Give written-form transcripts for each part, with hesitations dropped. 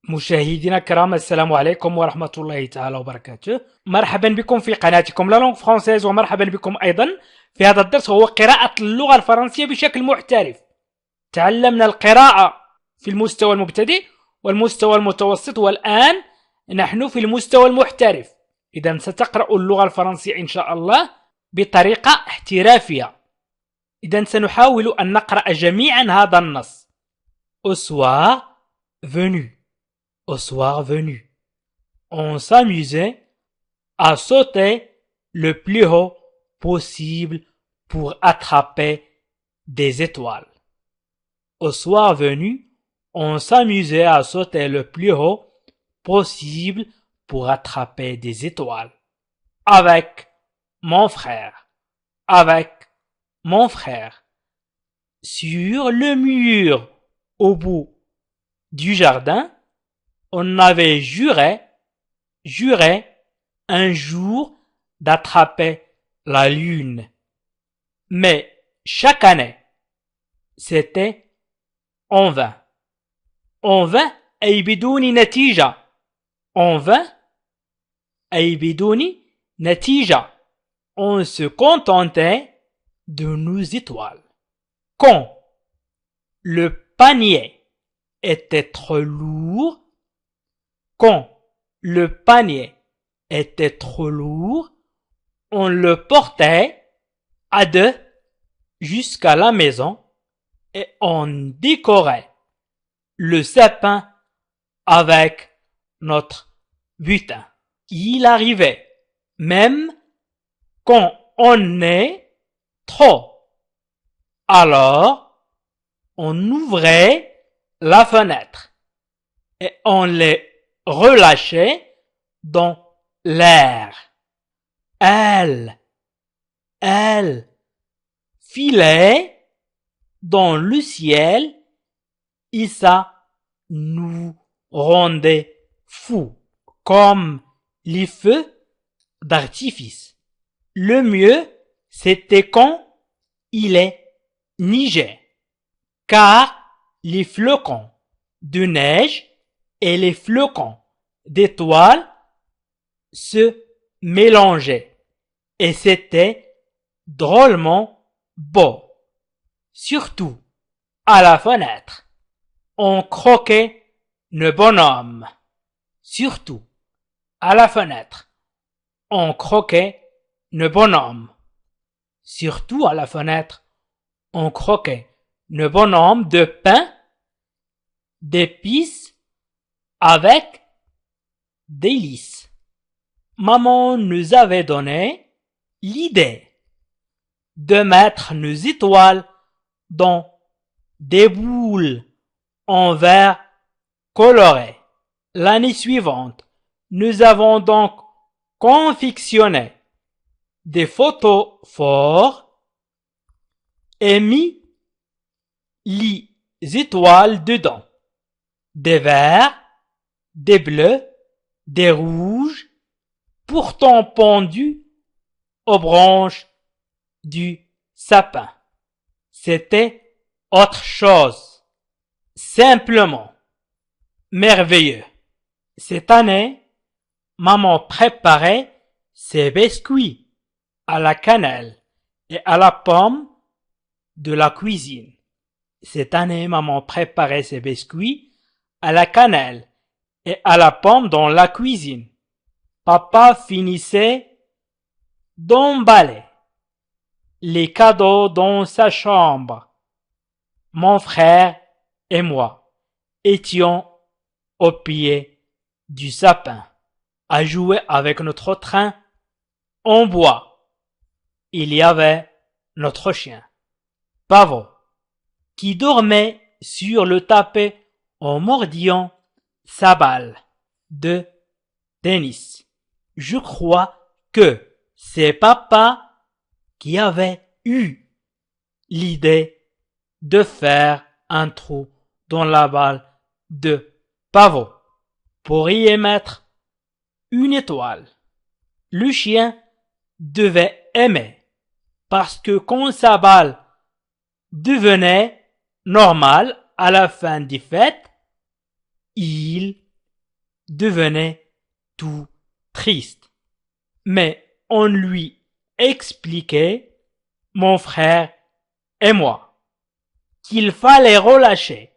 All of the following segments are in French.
مشاهدينا الكرام، السلام عليكم ورحمة الله تعالى وبركاته. مرحبا بكم في قناتكم لا لونغ فرونسيز، ومرحبا بكم أيضا في هذا الدرس، هو قراءة اللغة الفرنسية بشكل محترف. تعلمنا القراءة في المستوى المبتدئ والمستوى المتوسط، والآن نحن في المستوى المحترف. إذا ستقرأ اللغة الفرنسية إن شاء الله بطريقة احترافية. إذا سنحاول أن نقرأ جميعا هذا النص. Au soir venu. Au soir venu, on s'amusait à sauter le plus haut possible pour attraper des étoiles. Au soir venu, on s'amusait à sauter le plus haut possible pour attraper des étoiles. Avec mon frère. Avec mon frère. Sur le mur au bout du jardin, on avait juré un jour d'attraper la lune. Mais chaque année, c'était en vain. En vain أي بدون نتيجة. En vain أي بدون نتيجة. On se contentait de nos étoiles. Quand le panier était trop lourd, quand le panier était trop lourd, on le portait à deux jusqu'à la maison et on décorait le sapin avec notre butin. Il arrivait même quand on est trop. Alors, on ouvrait la fenêtre et on les relâchait dans l'air. Elle filait dans le ciel et ça nous rendait fous comme les feux d'artifice. Le mieux, c'était quand il est neigeait, car les flocons de neige et les flocons d'étoiles se mélangeaient et c'était drôlement beau. Surtout à la fenêtre, on croquait le bonhomme. Surtout à la fenêtre, on croquait le bonhomme. Surtout à la fenêtre, on croquait le bonhomme de pain, d'épices avec délices. Maman nous avait donné l'idée de mettre nos étoiles dans des boules en verre coloré. L'année suivante, nous avons donc confectionné des photos forts et mis les étoiles dedans. Des verts, des bleus, des rouges, pourtant pendus aux branches du sapin. C'était autre chose, simplement merveilleux. Cette année, maman préparait ses biscuits à la cannelle et à la pomme de la cuisine. Cette année, maman préparait ses biscuits à la cannelle et à la pomme dans la cuisine. Papa finissait d'emballer les cadeaux dans sa chambre. Mon frère et moi étions au pied du sapin à jouer avec notre train en bois. Il y avait notre chien, Pavot, qui dormait sur le tapis en mordillant sa balle de tennis. Je crois que c'est papa qui avait eu l'idée de faire un trou dans la balle de Pavot pour y émettre une étoile. Le chien devait aimer parce que quand sa balle devenait normale à la fin des fêtes, il devenait tout triste. Mais on lui expliquait, mon frère et moi, qu'il fallait relâcher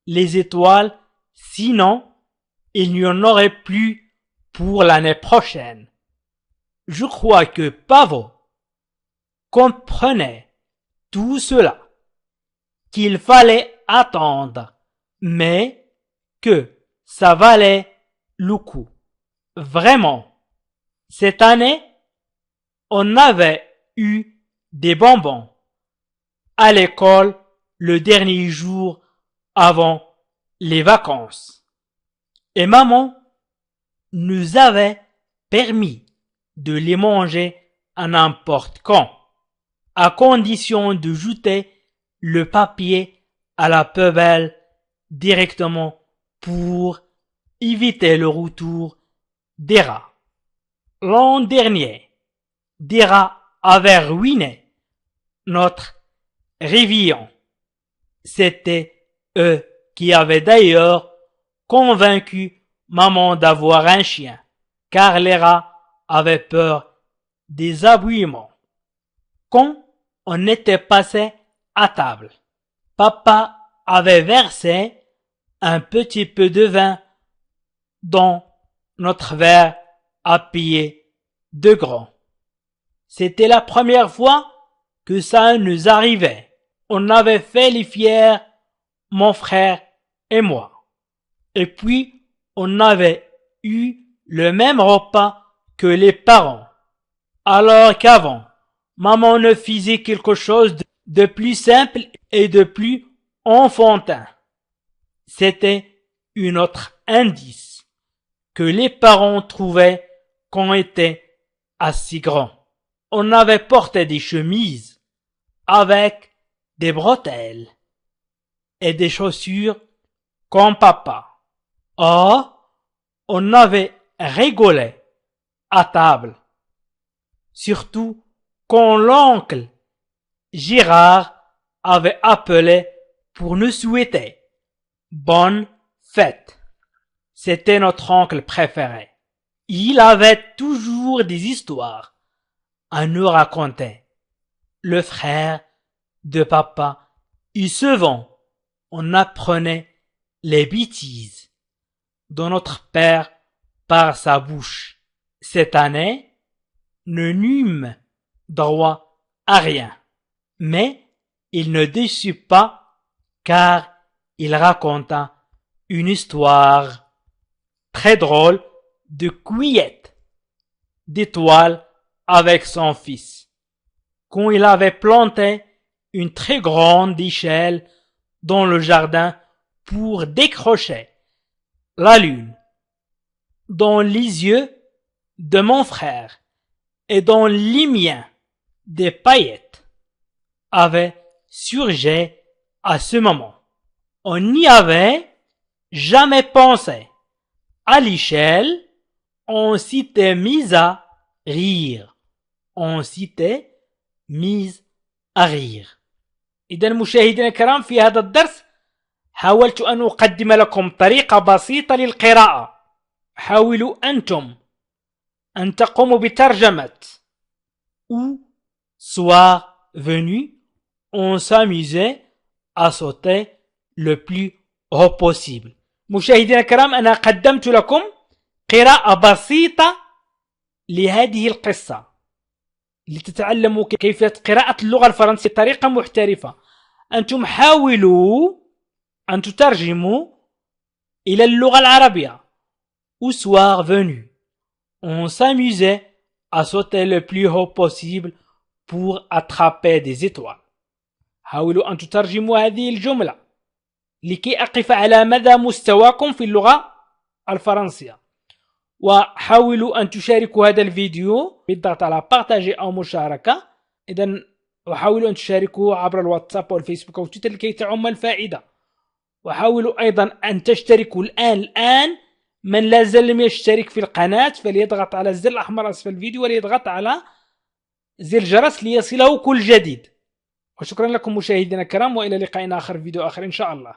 les étoiles, sinon il n'y en aurait plus pour l'année prochaine. Je crois que Pavo comprenait tout cela, qu'il fallait attendre, mais que ça valait le coup. Vraiment, cette année, on avait eu des bonbons à l'école le dernier jour avant les vacances. Et maman nous avait permis de les manger à n'importe quand, à condition de jeter le papier à la poubelle directement pour éviter le retour des rats. L'an dernier, des rats avaient ruiné notre réveillon. C'était eux qui avaient d'ailleurs convaincu maman d'avoir un chien, car les rats avaient peur des aboiements. Quand on était passé à table, papa avait versé un petit peu de vin dans notre verre à payer de grand. C'était la première fois que ça nous arrivait. On avait fait les fiers, mon frère et moi. Et puis, on avait eu le même repas que les parents. Alors qu'avant, maman ne faisait quelque chose de plus simple et de plus enfantin. C'était un autre indice que les parents trouvaient qu'on était assez grand. On avait porté des chemises avec des bretelles et des chaussures comme papa. Oh, on avait rigolé à table, surtout quand l'oncle Gérard avait appelé pour nous souhaiter bonne fête. C'était notre oncle préféré. Il avait toujours des histoires à nous raconter. Le frère de papa, et souvent on apprenait les bêtises de notre père par sa bouche. Cette année, nous n'eûmes droit à rien. Mais il ne déçut pas, car il raconta une histoire très drôle de cueillette d'étoiles avec son fils. Quand il avait planté une très grande échelle dans le jardin pour décrocher la lune, dans les yeux de mon frère et dans les miens, des paillettes avaient surgi à ce moment. On n'y avait jamais pensé. À l'échelle, on s'était mis à rire. On s'était mis à rire. إذا مشاهدينا الكرام، في هذا الدرس حاولت أن أقدم لكم طريقة بسيطة للقراءة. حاولوا أنتم أن تقوموا بترجمة où soit venu, on s'amusait à sauter le plus haut possible. مشاهدينا الكرام، أنا قدمت لكم قراءة بسيطة لهذه القصة لتتعلموا كيفية قراءة اللغة الفرنسية بطريقة محترفة. أنتم حاولوا أن تترجموا إلى اللغة العربية. Au soir venu, on s'amusait à sauter le plus haut possible pour attraper des étoiles. حاولوا أن تترجموا هذه الجملة لكي أقف على مدى مستواكم في اللغة الفرنسية. وحاولوا أن تشاركوا هذا الفيديو بالضغط على بارتاجي أو مشاركة. إذن وحاولوا أن تشاركوه عبر الواتساب والفيسبوك وتويتر لكي تعم الفائدة. وحاولوا أيضا أن تشتركوا الآن من لا زال لم يشترك في القناة فليضغط على الزر الأحمر أسفل الفيديو وليضغط على زر الجرس ليصله كل جديد. وشكرا لكم مشاهدينا الكرام، وإلى لقاء آخر في فيديو آخر إن شاء الله.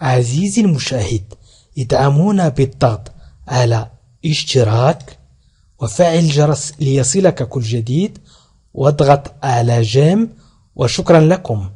عزيزي المشاهد، يدعمونا بالضغط على اشتراك وفعل الجرس ليصلك كل جديد، واضغط على جيم، وشكرا لكم.